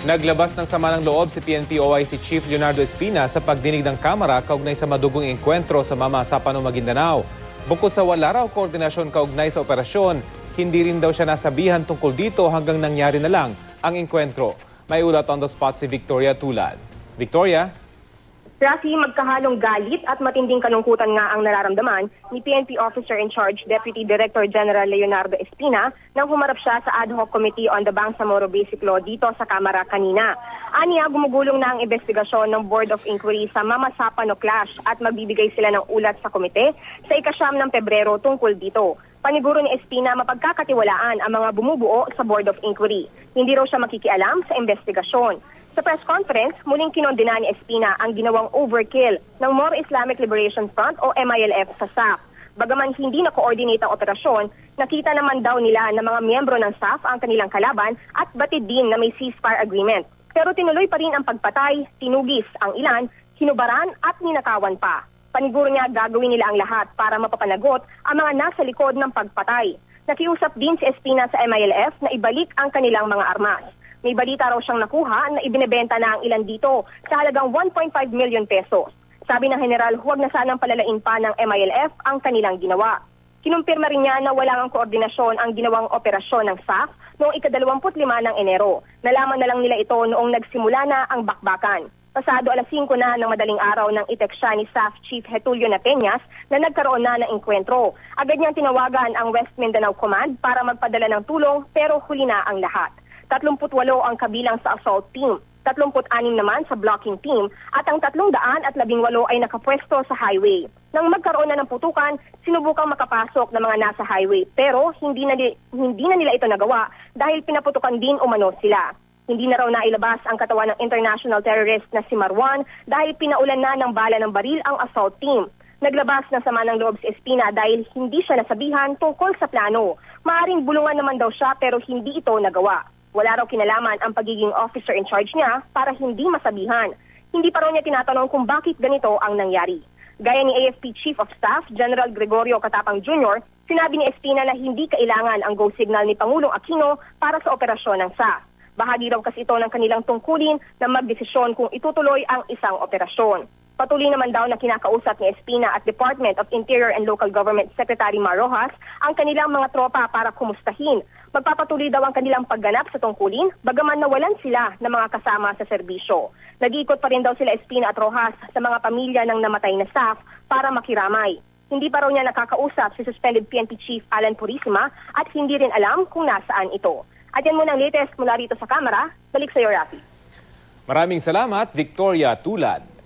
Naglabas ng sama ng loob si PNP OIC Chief Leonardo Espina sa pagdinig ng Kamara kaugnay sa madugong engkwentro sa Mama Sapano, Maguindanao. Bukod sa wala raw koordinasyon kaugnay sa operasyon, hindi rin daw siya nasabihan tungkol dito hanggang nangyari na lang ang engkwentro. May ulat on the spot si Victoria Tulad. Victoria? Rafi, magkahalong galit at matinding kalungkutan nga ang nararamdaman ni PNP Officer in Charge Deputy Director General Leonardo Espina nang humarap siya sa Ad Hoc Committee on the Bangsamoro Basic Law dito sa Kamara kanina. Aniya, gumugulong na ang investigasyon ng Board of Inquiry sa Mama Sapano Clash at magbibigay sila ng ulat sa komite sa ika-9 ng Pebrero tungkol dito. Paniguro ni Espina, mapagkakatiwalaan ang mga bumubuo sa Board of Inquiry. Hindi raw siya makikialam sa investigasyon. Sa press conference, muling kinondena ni Espina ang ginawang overkill ng More Islamic Liberation Front o MILF sa SAF. Bagaman hindi na-coordinate ang operasyon, nakita naman daw nila na mga miyembro ng SAF ang kanilang kalaban at batid din na may ceasefire agreement. Pero tinuloy pa rin ang pagpatay, tinugis ang ilan, hinubaran at ninakawan pa. Paniguro niya gagawin nila ang lahat para mapapanagot ang mga nasa likod ng pagpatay. Nakiusap din si Espina sa MILF na ibalik ang kanilang mga armas. May balita raw siyang nakuha na ibinebenta na ang ilan dito sa halagang 1.5 million pesos. Sabi ng general, huwag na sanang palalain pa ng MILF ang kanilang ginawa. Kinumpirma rin niya na walang koordinasyon ang ginawang operasyon ng SAF noong ika-25 ng Enero. Nalaman na lang nila ito noong nagsimula na ang bakbakan. Pasado 5:00 na ng madaling araw nang itek siya ni SAF Chief Getulio Napeñas na nagkaroon na ng engkwentro. Agad niyang tinawagan ang West Mindanao Command para magpadala ng tulong pero huli na ang lahat. 38 ang kabilang sa assault team, 36 naman sa blocking team at ang 318 ay nakapwesto sa highway. Nang magkaroon na ng putukan, sinubukang makapasok ng mga nasa highway pero hindi na nila ito nagawa dahil pinaputukan din umano sila. Hindi na raw nailabas ang katawan ng international terrorist na si Marwan dahil pinaulan na ng bala ng baril ang assault team. Naglabas ng sama ng loob si Espina dahil hindi siya nasabihan tungkol sa plano. Maaring bulungan naman daw siya pero hindi ito nagawa. Wala raw kinalaman ang pagiging officer in charge niya para hindi masabihan. Hindi pa raw niya tinatanong kung bakit ganito ang nangyari. Gaya ni AFP Chief of Staff General Gregorio Catapang Jr., sinabi ni Espina na hindi kailangan ang go signal ni Pangulong Aquino para sa operasyon ng SAF. Bahagi raw kasi ito ng kanilang tungkulin na magdesisyon kung itutuloy ang isang operasyon. Patuloy naman daw na kinakausap ni Espina at Department of Interior and Local Government Secretary Mar Rojas ang kanilang mga tropa para kumustahin. Magpapatuloy daw ang kanilang pagganap sa tungkulin, bagaman nawalan sila ng mga kasama sa serbisyo. Nag-iikot pa rin daw sila Espina at Rojas sa mga pamilya ng namatay na staff para makiramay. Hindi pa raw niya nakakausap si suspended PNP Chief Alan Purisima at hindi rin alam kung nasaan ito. At yan muna ang latest mula rito sa Kamara. Balik sa iyo, Rafi. Maraming salamat, Victoria Tulad.